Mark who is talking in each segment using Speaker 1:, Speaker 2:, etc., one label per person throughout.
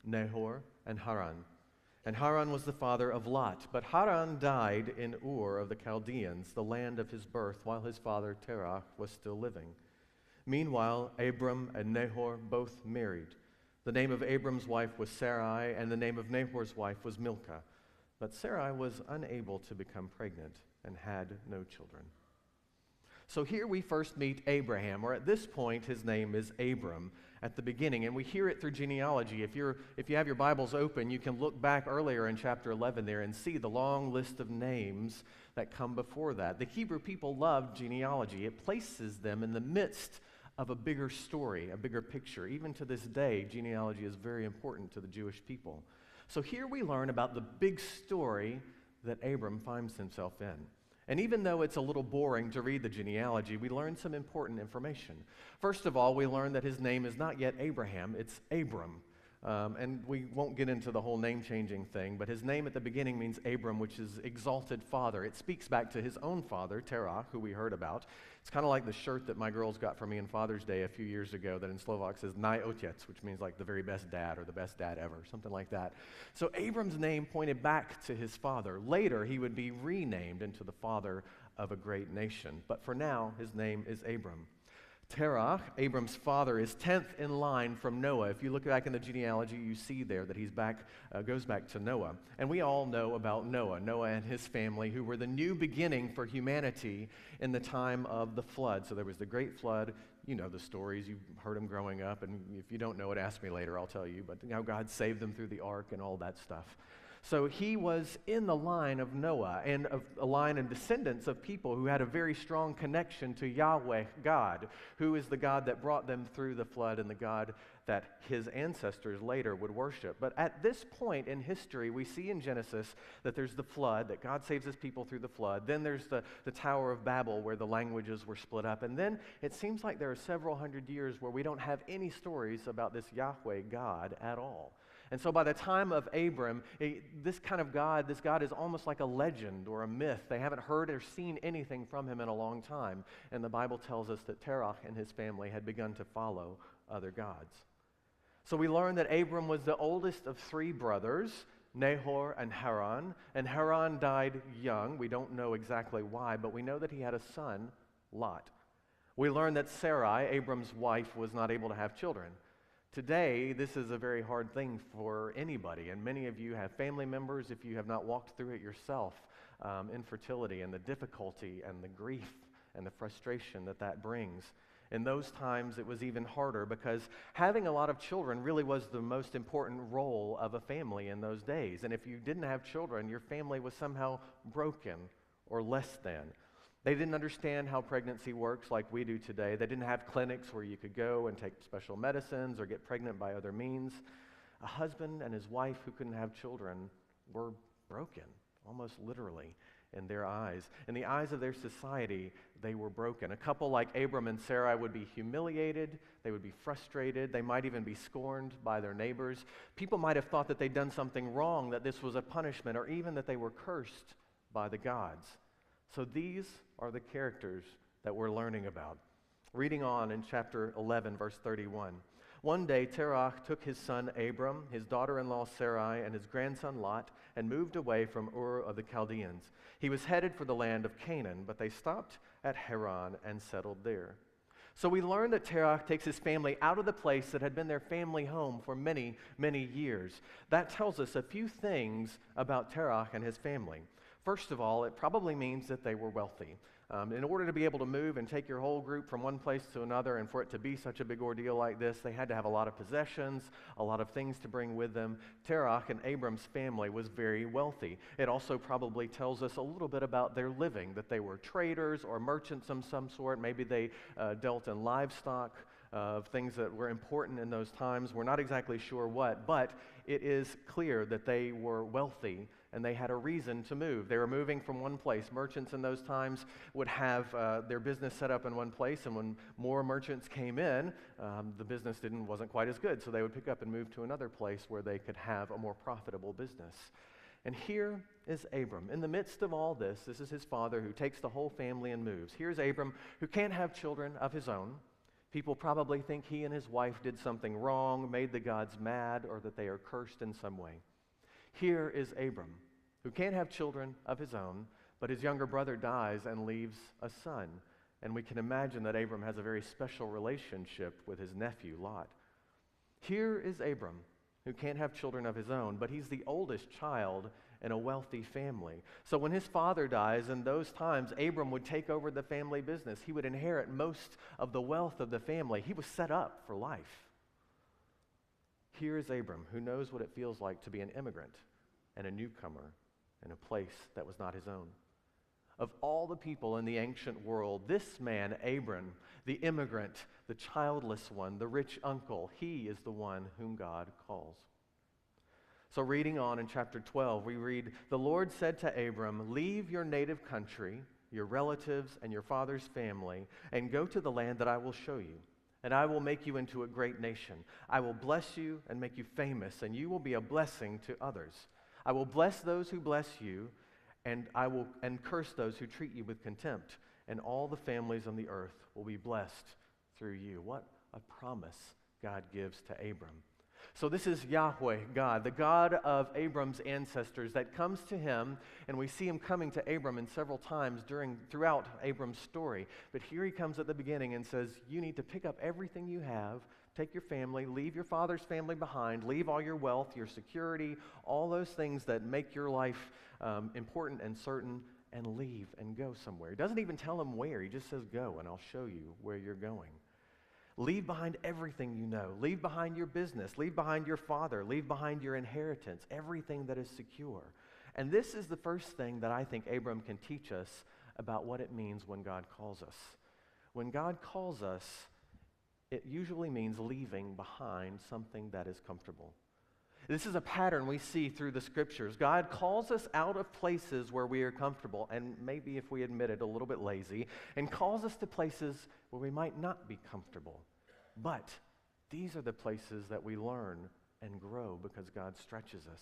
Speaker 1: Nahor, and Haran. And Haran was the father of Lot. But Haran died in Ur of the Chaldeans, the land of his birth, while his father Terah was still living. Meanwhile, Abram and Nahor both married. The name of Abram's wife was Sarai, and the name of Nahor's wife was Milcah. But Sarai was unable to become pregnant and had no children. So here we first meet Abraham, or at this point his name is Abram at the beginning, and we hear it through genealogy. If you have your Bibles open, you can look back earlier in chapter 11 there and see the long list of names that come before that. The Hebrew people loved genealogy. It places them in the midst of a bigger story, a bigger picture. Even to this day, genealogy is very important to the Jewish people. So here we learn about the big story that Abram finds himself in. And even though it's a little boring to read the genealogy, we learn some important information. First of all, we learn that his name is not yet Abraham, it's Abram. And we won't get into the whole name-changing thing, but his name at the beginning means Abram, which is exalted father. It speaks back to his own father, Terah, who we heard about. It's kind of like the shirt that my girls got for me on Father's Day a few years ago that in Slovak says Naj Otec, which means like the very best dad or the best dad ever, something like that. So Abram's name pointed back to his father. Later, he would be renamed into the father of a great nation. But for now, his name is Abram. Terah, Abram's father, is 10th in line from Noah. If you look back in the genealogy, you see there that he's goes back to Noah. And we all know about Noah and his family, who were the new beginning for humanity in the time of the flood. So there was the great flood. You know the stories. You've heard them growing up. And if you don't know it, ask me later. I'll tell you. But how God saved them through the ark and all that stuff. So he was in the line of Noah and of a line and descendants of people who had a very strong connection to Yahweh, God, who is the God that brought them through the flood and the God that his ancestors later would worship. But at this point in history, we see in Genesis that there's the flood, that God saves his people through the flood. Then there's the Tower of Babel where the languages were split up. And then it seems like there are several hundred years where we don't have any stories about this Yahweh God at all. And so by the time of Abram, this God is almost like a legend or a myth. They haven't heard or seen anything from him in a long time. And the Bible tells us that Terah and his family had begun to follow other gods. So we learn that Abram was the oldest of three brothers, Nahor and Haran died young. We don't know exactly why, but we know that he had a son, Lot. We learn that Sarai, Abram's wife, was not able to have children. Today, this is a very hard thing for anybody, and many of you have family members, if you have not walked through it yourself, infertility and the difficulty and the grief and the frustration that brings. In those times, it was even harder because having a lot of children really was the most important role of a family in those days. And if you didn't have children, your family was somehow broken or less than. They didn't understand how pregnancy works like we do today. They didn't have clinics where you could go and take special medicines or get pregnant by other means. A husband and his wife who couldn't have children were broken, almost literally, in their eyes. In the eyes of their society, they were broken. A couple like Abram and Sarai would be humiliated. They would be frustrated. They might even be scorned by their neighbors. People might have thought that they'd done something wrong, that this was a punishment, or even that they were cursed by the gods. So these are the characters that we're learning about. Reading on in chapter 11, verse 31. One day Terah took his son Abram, his daughter-in-law Sarai, and his grandson Lot, and moved away from Ur of the Chaldeans. He was headed for the land of Canaan, but they stopped at Haran and settled there. So we learn that Terah takes his family out of the place that had been their family home for many, many years. That tells us a few things about Terah and his family. First of all, it probably means that they were wealthy. In order to be able to move and take your whole group from one place to another, and for it to be such a big ordeal like this, they had to have a lot of possessions, a lot of things to bring with them. Terah and Abram's family was very wealthy. It also probably tells us a little bit about their living, that they were traders or merchants of some sort. Maybe they dealt in livestock, of things that were important in those times. We're not exactly sure what, but it is clear that they were wealthy and they had a reason to move. They were moving from one place. Merchants in those times would have their business set up in one place, and when more merchants came in, the business wasn't quite as good, so they would pick up and move to another place where they could have a more profitable business. And here is Abram. In the midst of all this, this is his father who takes the whole family and moves. Here's Abram, who can't have children of his own. People probably think he and his wife did something wrong, made the gods mad, or that they are cursed in some way. Here is Abram, who can't have children of his own, but his younger brother dies and leaves a son. And we can imagine that Abram has a very special relationship with his nephew, Lot. Here is Abram, who can't have children of his own, but he's the oldest child in a wealthy family. So when his father dies, in those times, Abram would take over the family business. He would inherit most of the wealth of the family. He was set up for life. Here is Abram, who knows what it feels like to be an immigrant and a newcomer in a place that was not his own. Of all the people in the ancient world, this man, Abram, the immigrant, the childless one, the rich uncle, he is the one whom God calls. So reading on in chapter 12, we read, "The Lord said to Abram, 'Leave your native country, your relatives, and your father's family, and go to the land that I will show you. And I will make you into a great nation. I will bless you and make you famous, and you will be a blessing to others. I will bless those who bless you, and I will curse those who treat you with contempt. And all the families on the earth will be blessed through you.'" What a promise God gives to Abram. So this is Yahweh, God, the God of Abram's ancestors, that comes to him, and we see him coming to Abram in several times throughout Abram's story. But here he comes at the beginning and says, you need to pick up everything you have, take your family, leave your father's family behind, leave all your wealth, your security, all those things that make your life important and certain, and leave and go somewhere. He doesn't even tell him where. He just says, go, and I'll show you where you're going. Leave behind everything you know. Leave behind your business. Leave behind your father. Leave behind your inheritance, everything that is secure. And this is the first thing that I think Abram can teach us about what it means when God calls us. When God calls us, it usually means leaving behind something that is comfortable. This is a pattern we see through the scriptures. God calls us out of places where we are comfortable, and maybe, if we admit it, a little bit lazy, and calls us to places where we might not be comfortable. But these are the places that we learn and grow because God stretches us.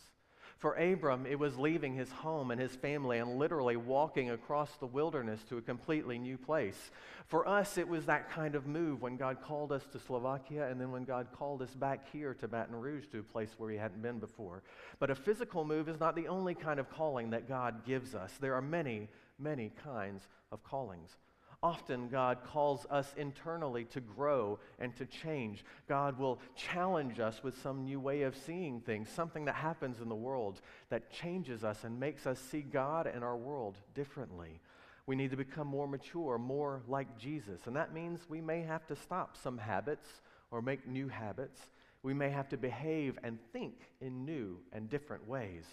Speaker 1: For Abram, it was leaving his home and his family and literally walking across the wilderness to a completely new place. For us, it was that kind of move when God called us to Slovakia, and then when God called us back here to Baton Rouge, to a place where we hadn't been before. But a physical move is not the only kind of calling that God gives us. There are many, many kinds of callings. Often God calls us internally to grow and to change. God will challenge us with some new way of seeing things, something that happens in the world that changes us and makes us see God and our world differently. We need to become more mature, more like Jesus, and that means we may have to stop some habits or make new habits. We may have to behave and think in new and different ways.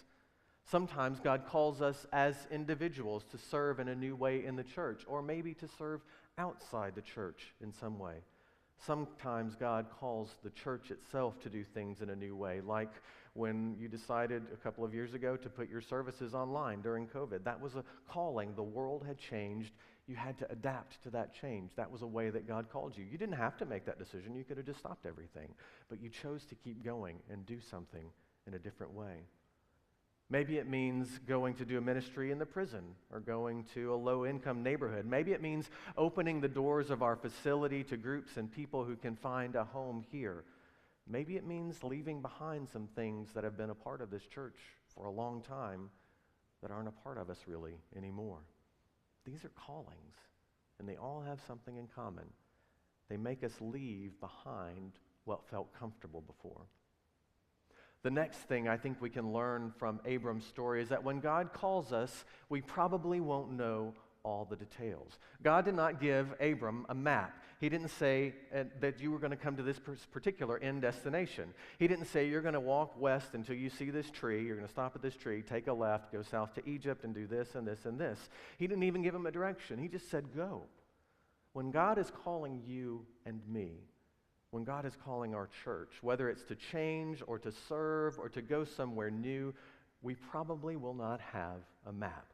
Speaker 1: Sometimes God calls us as individuals to serve in a new way in the church, or maybe to serve outside the church in some way. Sometimes God calls the church itself to do things in a new way, like when you decided a couple of years ago to put your services online during COVID. That was a calling. The world had changed. You had to adapt to that change. That was a way that God called you. You didn't have to make that decision. You could have just stopped everything, but you chose to keep going and do something in a different way. Maybe it means going to do a ministry in the prison or going to a low-income neighborhood. Maybe it means opening the doors of our facility to groups and people who can find a home here. Maybe it means leaving behind some things that have been a part of this church for a long time that aren't a part of us really anymore. These are callings, and they all have something in common. They make us leave behind what felt comfortable before. The next thing I think we can learn from Abram's story is that when God calls us, we probably won't know all the details. God did not give Abram a map. He didn't say that you were going to come to this particular end destination. He didn't say you're going to walk west until you see this tree, you're going to stop at this tree, take a left, go south to Egypt, and do this and this and this. He didn't even give him a direction. He just said, go. When God is calling you and me, when God is calling our church, whether it's to change or to serve or to go somewhere new, we probably will not have a map.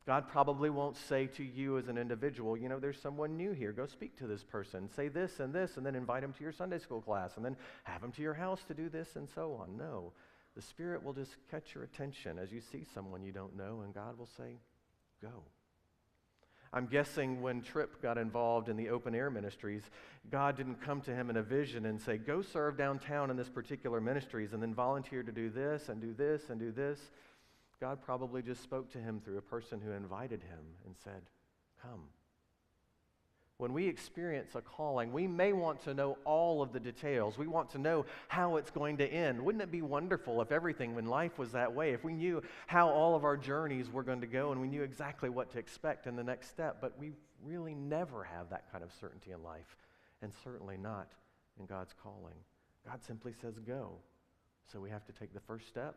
Speaker 1: God probably won't say to you as an individual, you know, there's someone new here. Go speak to this person. Say this, and then invite him to your Sunday school class, and then have him to your house to do this and so on. No, the Spirit will just catch your attention as you see someone you don't know, and God will say, go. I'm guessing when Tripp got involved in the open air ministries, God didn't come to him in a vision and say, go serve downtown in this particular ministries and then volunteer to do this and do this and do this. God probably just spoke to him through a person who invited him and said, come. When we experience a calling, we may want to know all of the details. We want to know how it's going to end. Wouldn't it be wonderful if everything in life was that way, if we knew how all of our journeys were going to go and we knew exactly what to expect in the next step? But we really never have that kind of certainty in life, and certainly not in God's calling. God simply says go. So we have to take the first step,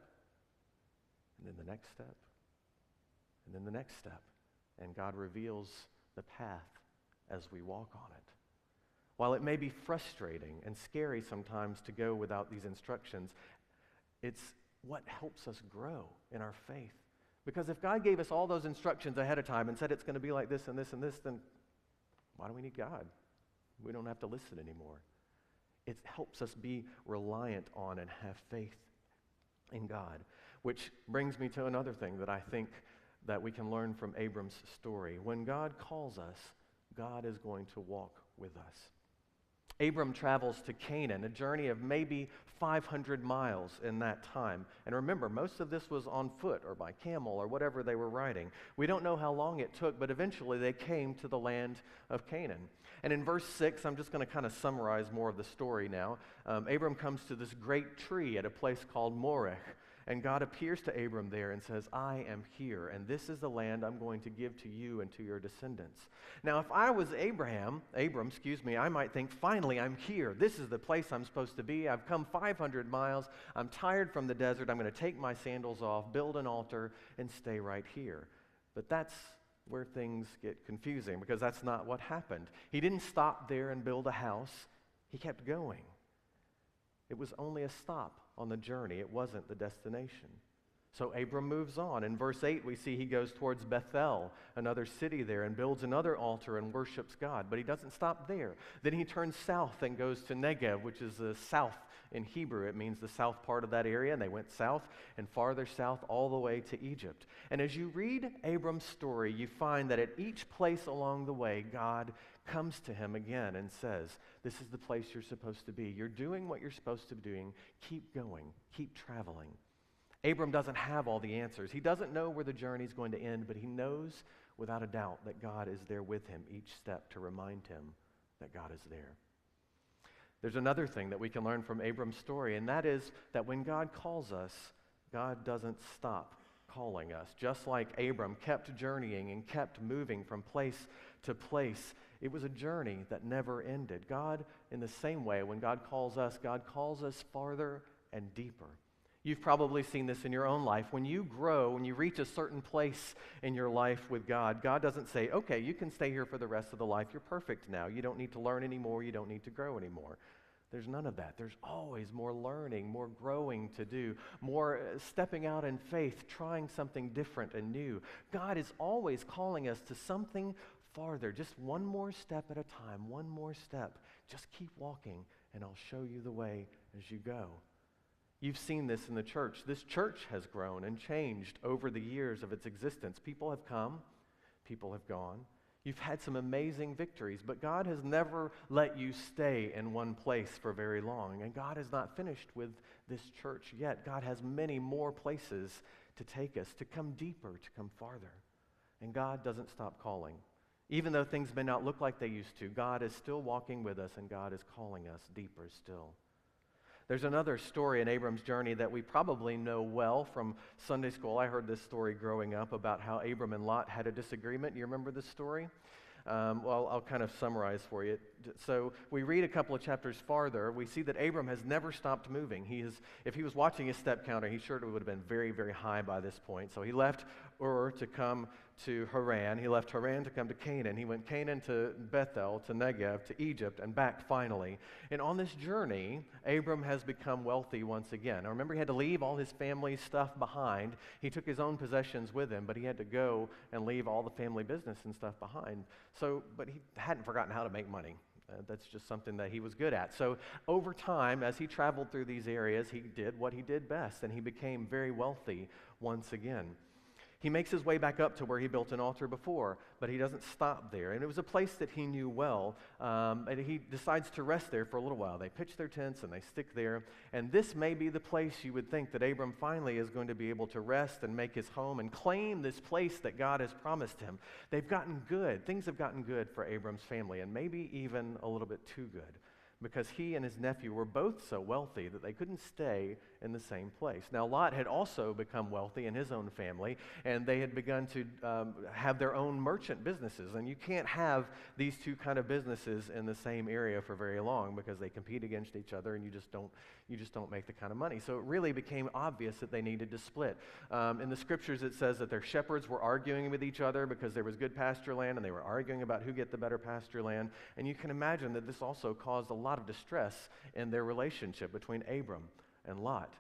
Speaker 1: and then the next step, and then the next step. And God reveals the path as we walk on it. While it may be frustrating and scary sometimes to go without these instructions, it's what helps us grow in our faith. Because if God gave us all those instructions ahead of time and said it's going to be like this and this and this, then why do we need God? We don't have to listen anymore. It helps us be reliant on and have faith in God. Which brings me to another thing that I think that we can learn from Abram's story. When God calls us, God is going to walk with us. Abram travels to Canaan, a journey of maybe 500 miles in that time. And remember, most of this was on foot or by camel or whatever they were riding. We don't know how long it took, but eventually they came to the land of Canaan. And in verse 6, I'm just going to kind of summarize more of the story now. Abram comes to this great tree at a place called Moreh. And God appears to Abram there and says, I am here, and this is the land I'm going to give to you and to your descendants. Now, if I was Abram, I might think, finally, I'm here. This is the place I'm supposed to be. I've come 500 miles. I'm tired from the desert. I'm going to take my sandals off, build an altar, and stay right here. But that's where things get confusing, because that's not what happened. He didn't stop there and build a house. He kept going. It was only a stop on the journey. It wasn't the destination. So Abram moves on. In verse 8, we see he goes towards Bethel, another city there, and builds another altar and worships God. But he doesn't stop there. Then he turns south and goes to Negev, which is the south in Hebrew. It means the south part of that area. And they went south and farther south all the way to Egypt. And as you read Abram's story, you find that at each place along the way, God comes to him again and says, this is the place you're supposed to be. You're doing what you're supposed to be doing. Keep going. Keep traveling. Abram doesn't have all the answers. He doesn't know where the journey is going to end, but he knows without a doubt that God is there with him each step to remind him that God is there. There's another thing that we can learn from Abram's story, and that is that when God calls us, God doesn't stop calling us. Just like Abram kept journeying and kept moving from place to place, it was a journey that never ended. God, in the same way, when God calls us farther and deeper. You've probably seen this in your own life. When you grow, when you reach a certain place in your life with God, God doesn't say, okay, you can stay here for the rest of the life. You're perfect now. You don't need to learn anymore. You don't need to grow anymore. There's none of that. There's always more learning, more growing to do, more stepping out in faith, trying something different and new. God is always calling us to something farther, just one more step at a time, one more step. Just keep walking, and I'll show you the way as you go. You've seen this in the church. This church has grown and changed over the years of its existence. People have come, people have gone. You've had some amazing victories, but God has never let you stay in one place for very long, and God is not finished with this church yet. God has many more places to take us, to come deeper, to come farther, and God doesn't stop calling. Even though things may not look like they used to, God is still walking with us, and God is calling us deeper still. There's another story in Abram's journey that we probably know well from Sunday school. I heard this story growing up about how Abram and Lot had a disagreement. You remember this story? Well, I'll kind of summarize for you. So we read a couple of chapters farther. We see that Abram has never stopped moving. If he was watching his step counter, he sure would have been very, very high by this point. So he left Ur to come to Haran. He left Haran to come to Canaan. He went Canaan to Bethel, to Negev, to Egypt, and back finally. And on this journey, Abram has become wealthy once again. Now remember, he had to leave all his family stuff behind. He took his own possessions with him, but he had to go and leave all the family business and stuff behind. But he hadn't forgotten how to make money. That's just something that he was good at. So over time, as he traveled through these areas, he did what he did best, and he became very wealthy once again. He makes his way back up to where he built an altar before, but he doesn't stop there. And it was a place that he knew well, and he decides to rest there for a little while. They pitch their tents and they stick there, and this may be the place you would think that Abram finally is going to be able to rest and make his home and claim this place that God has promised him. They've gotten good. Things have gotten good for Abram's family, and maybe even a little bit too good, because he and his nephew were both so wealthy that they couldn't stay in the same place. Now, Lot had also become wealthy in his own family, and they had begun to have their own merchant businesses. And you can't have these two kind of businesses in the same area for very long because they compete against each other, and you just don't make the kind of money. So it really became obvious that they needed to split. In the scriptures, it says that their shepherds were arguing with each other because there was good pasture land, and they were arguing about who get the better pasture land. And you can imagine that this also caused a lot of distress in their relationship between Abram and Lot.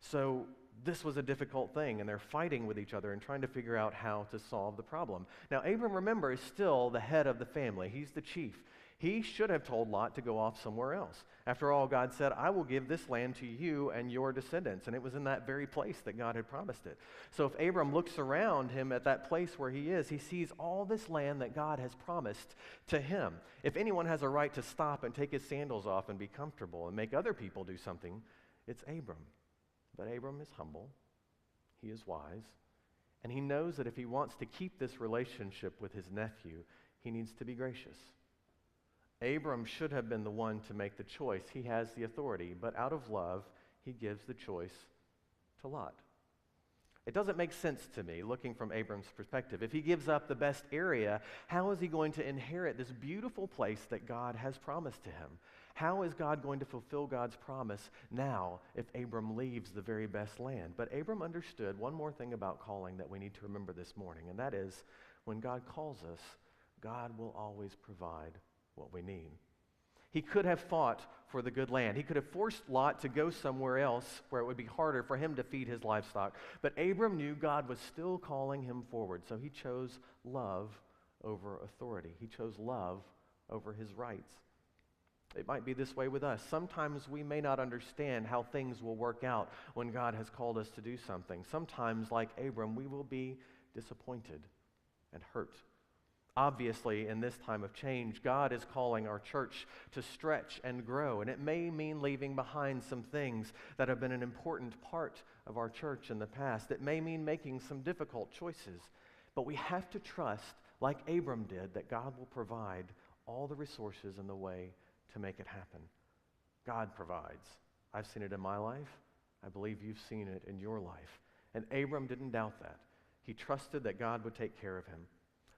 Speaker 1: So this was a difficult thing, and they're fighting with each other and trying to figure out how to solve the problem. Now, Abram, remember, is still the head of the family. He's the chief. He should have told Lot to go off somewhere else. After all, God said, I will give this land to you and your descendants. And it was in that very place that God had promised it. So if Abram looks around him at that place where he is, he sees all this land that God has promised to him. If anyone has a right to stop and take his sandals off and be comfortable and make other people do something, it's Abram. But Abram is humble. He is wise. And he knows that if he wants to keep this relationship with his nephew, he needs to be gracious. Abram should have been the one to make the choice. He has the authority, but out of love, he gives the choice to Lot. It doesn't make sense to me, looking from Abram's perspective. If he gives up the best area, how is he going to inherit this beautiful place that God has promised to him? How is God going to fulfill God's promise now if Abram leaves the very best land? But Abram understood one more thing about calling that we need to remember this morning, and that is when God calls us, God will always provide what we need. He could have fought for the good land. He could have forced Lot to go somewhere else where it would be harder for him to feed his livestock. But Abram knew God was still calling him forward, so he chose love over authority. He chose love over his rights. It might be this way with us. Sometimes we may not understand how things will work out when God has called us to do something. Sometimes, like Abram, we will be disappointed and hurt. Obviously, in this time of change, God is calling our church to stretch and grow, and it may mean leaving behind some things that have been an important part of our church in the past. It may mean making some difficult choices, but we have to trust, like Abram did, that God will provide all the resources in the way to make it happen. God provides. I've seen it in my life. I believe you've seen it in your life. And Abram didn't doubt that. He trusted that God would take care of him.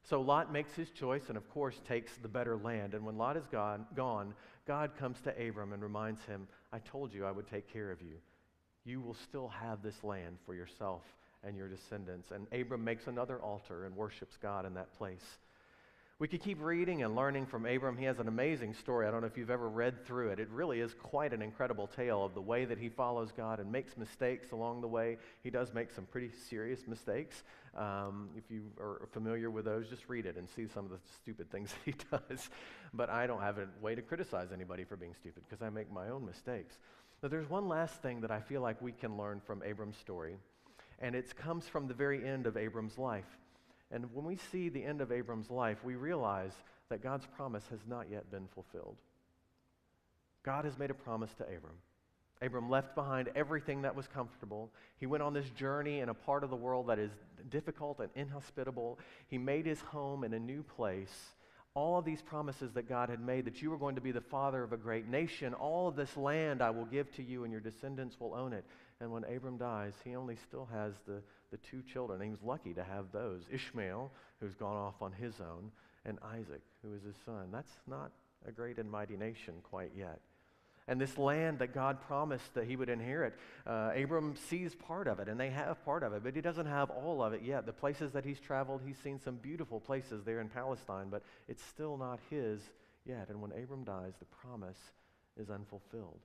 Speaker 1: So Lot makes his choice and, of course, takes the better land. And when Lot is gone, God comes to Abram and reminds him, I told you I would take care of you. You will still have this land for yourself and your descendants. And Abram makes another altar and worships God in that place. We could keep reading and learning from Abram. He has an amazing story. I don't know if you've ever read through it. It really is quite an incredible tale of the way that he follows God and makes mistakes along the way. He does make some pretty serious mistakes. If you are familiar with those, just read it and see some of the stupid things that he does. But I don't have a way to criticize anybody for being stupid because I make my own mistakes. But there's one last thing that I feel like we can learn from Abram's story, and it comes from the very end of Abram's life. And when we see the end of Abram's life, we realize that God's promise has not yet been fulfilled. God has made a promise to Abram. Abram left behind everything that was comfortable. He went on this journey in a part of the world that is difficult and inhospitable. He made his home in a new place. All of these promises that God had made, that you were going to be the father of a great nation, all of this land I will give to you and your descendants will own it. And when Abram dies, he only still has the two children. He was lucky to have those. Ishmael, who's gone off on his own, and Isaac, who is his son. That's not a great and mighty nation quite yet. And this land that God promised that he would inherit, Abram sees part of it, and they have part of it, but he doesn't have all of it yet. The places that he's traveled, he's seen some beautiful places there in Palestine, but it's still not his yet. And when Abram dies, the promise is unfulfilled.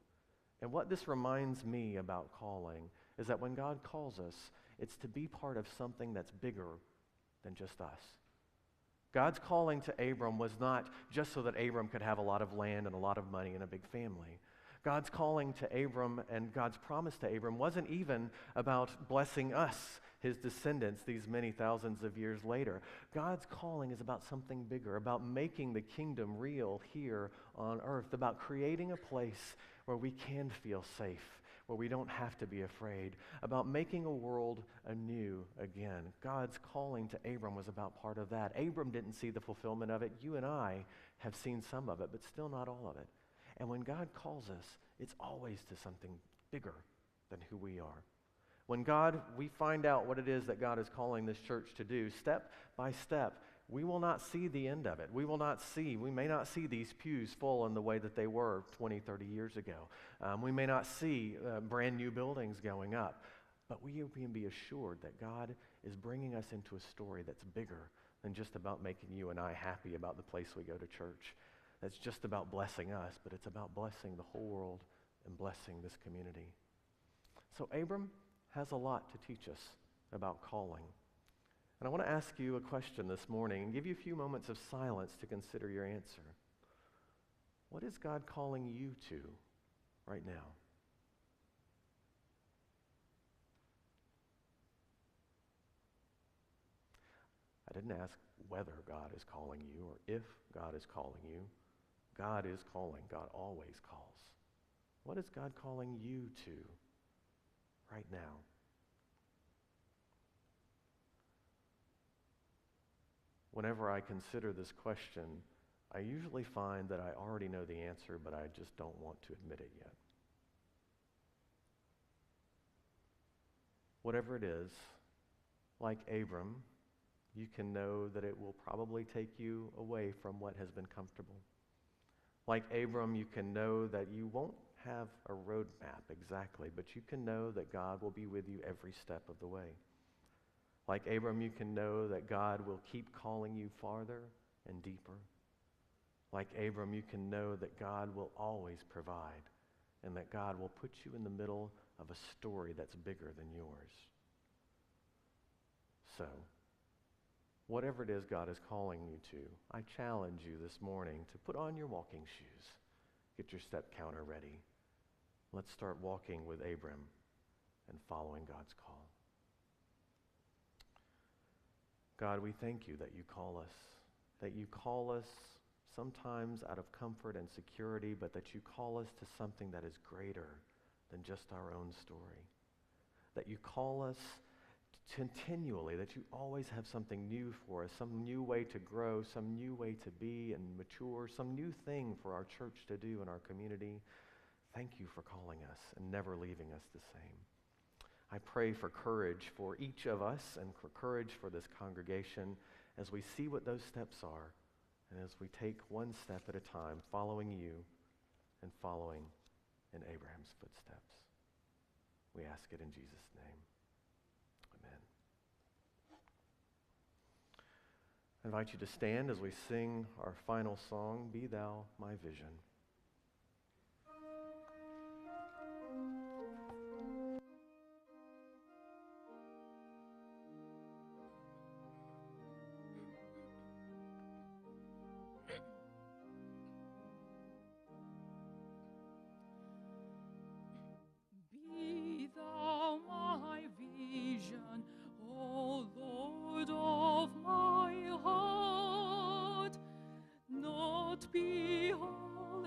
Speaker 1: And what this reminds me about calling is that when God calls us, it's to be part of something that's bigger than just us. God's calling to Abram was not just so that Abram could have a lot of land and a lot of money and a big family. God's calling to Abram and God's promise to Abram wasn't even about blessing us, his descendants, these many thousands of years later. God's calling is about something bigger, about making the kingdom real here on earth, about creating a place where we can feel safe, where we don't have to be afraid, about making a world anew again. God's calling to Abram was about part of that. Abram didn't see the fulfillment of it. You and I have seen some of it, but still not all of it. And when God calls us, it's always to something bigger than who we are. When we find out what it is that God is calling this church to do, step by step, we will not see the end of it. We may not see these pews full in the way that they were 20, 30 years ago. We may not see brand new buildings going up, but we can be assured that God is bringing us into a story that's bigger than just about making you and I happy about the place we go to church. That's just about blessing us, but it's about blessing the whole world and blessing this community. So Abram has a lot to teach us about calling. And I want to ask you a question this morning and give you a few moments of silence to consider your answer. What is God calling you to right now? I didn't ask whether God is calling you or if God is calling you. God is calling. God always calls. What is God calling you to right now? Whenever I consider this question, I usually find that I already know the answer, but I just don't want to admit it yet. Whatever it is, like Abram, you can know that it will probably take you away from what has been comfortable. Like Abram, you can know that you won't have a roadmap exactly, but you can know that God will be with you every step of the way. Like Abram, you can know that God will keep calling you farther and deeper. Like Abram, you can know that God will always provide and that God will put you in the middle of a story that's bigger than yours. So, whatever it is God is calling you to, I challenge you this morning to put on your walking shoes. Get your step counter ready. Let's start walking with Abram and following God's call. God, we thank you that you call us sometimes out of comfort and security, but that you call us to something that is greater than just our own story. That you call us continually, that you always have something new for us, some new way to grow, some new way to be and mature, some new thing for our church to do in our community. Thank you for calling us and never leaving us the same. I pray for courage for each of us and for courage for this congregation as we see what those steps are and as we take one step at a time, following you and following in Abraham's footsteps. We ask it in Jesus' name. Amen. I invite you to stand as we sing our final song, Be Thou My Vision.
Speaker 2: Be thou my vision, O Lord of my heart, not be all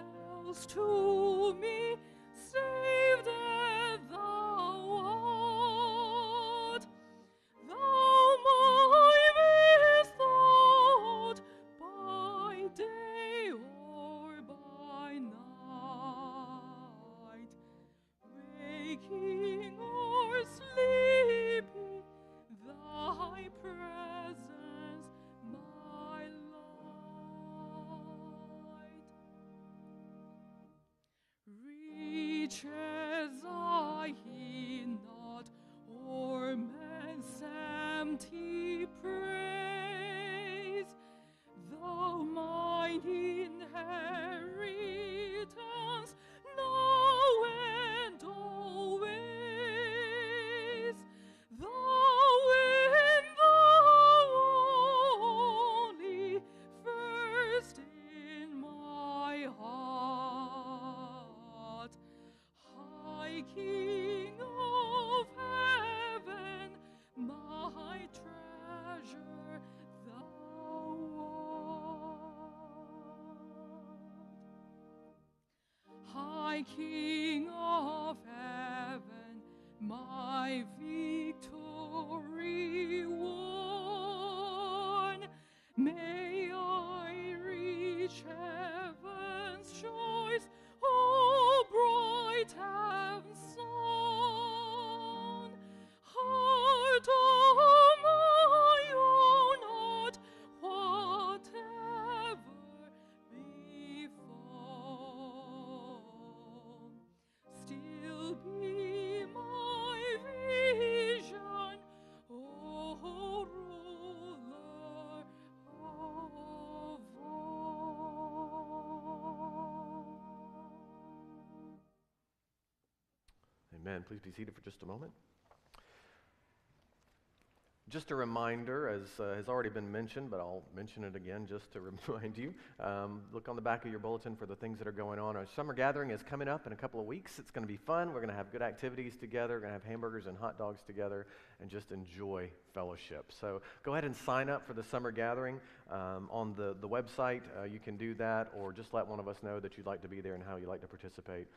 Speaker 2: my King of heaven, my victory won. May I reach heaven's joys, oh bright heaven's sun. Heart of my own heart, whatever befall, still be my vision, oh ruler of all.
Speaker 1: Amen. Please be seated for just a moment. Just a reminder, as has already been mentioned, but I'll mention it again just to remind you. Look on the back of your bulletin for the things that are going on. Our summer gathering is coming up in a couple of weeks. It's going to be fun. We're going to have good activities together. We're going to have hamburgers and hot dogs together and just enjoy fellowship. So go ahead and sign up for the summer gathering on the website. You can do that, or just let one of us know that you'd like to be there and how you'd like to participate.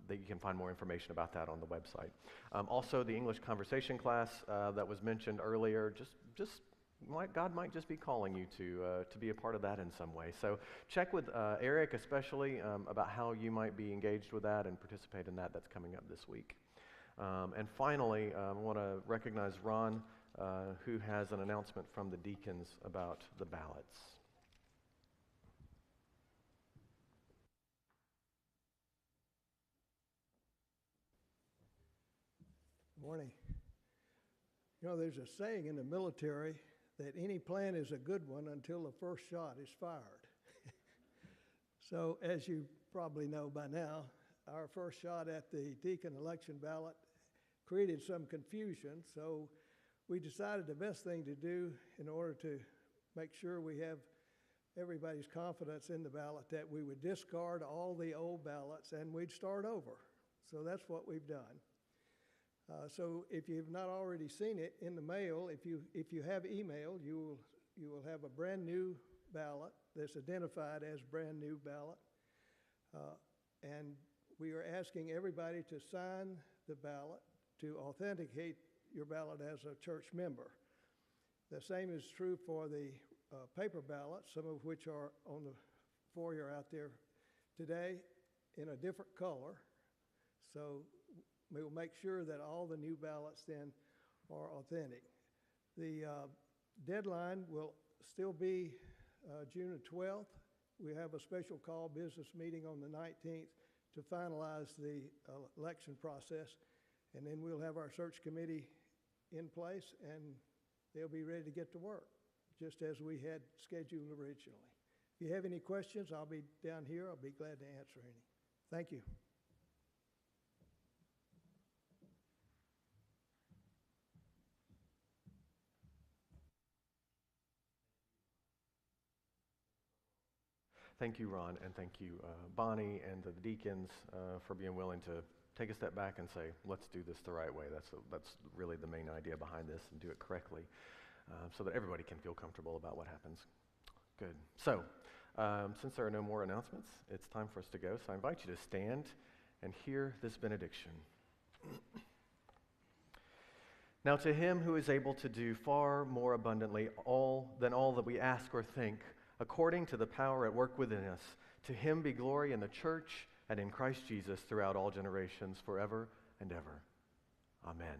Speaker 1: That you can find more information about that on the website. Also, the English conversation class that was mentioned earlier, God might just be calling you to be a part of that in some way. So check with Eric especially about how you might be engaged with that and participate in that. That's coming up this week. And finally, I want to recognize Ron, who has an announcement from the deacons about the ballots.
Speaker 3: Morning. You know, there's a saying in the military that any plan is a good one until the first shot is fired. So, as you probably know by now, our first shot at the deacon election ballot created some confusion, so we decided the best thing to do in order to make sure we have everybody's confidence in the ballot, that we would discard all the old ballots and we'd start over. So that's what we've done. So if you've not already seen it in the mail, if you have email, you will have a brand new ballot that's identified as brand new ballot. And we are asking everybody to sign the ballot to authenticate your ballot as a church member. The same is true for the paper ballots, some of which are on the foyer out there today in a different color. So we will make sure that all the new ballots then are authentic. The deadline will still be June the 12th. We have a special call business meeting on the 19th to finalize the election process, and then we'll have our search committee in place, and they'll be ready to get to work, just as we had scheduled originally. If you have any questions, I'll be down here. I'll be glad to answer any. Thank you.
Speaker 1: Thank you, Ron, and thank you, Bonnie, and the deacons for being willing to take a step back and say, let's do this the right way. That's really the main idea behind this, and do it correctly so that everybody can feel comfortable about what happens. Good. So, since there are no more announcements, it's time for us to go. So I invite you to stand and hear this benediction. Now to him who is able to do far more abundantly than all that we ask or think, according to the power at work within us, to him be glory in the church and in Christ Jesus throughout all generations, forever and ever. Amen.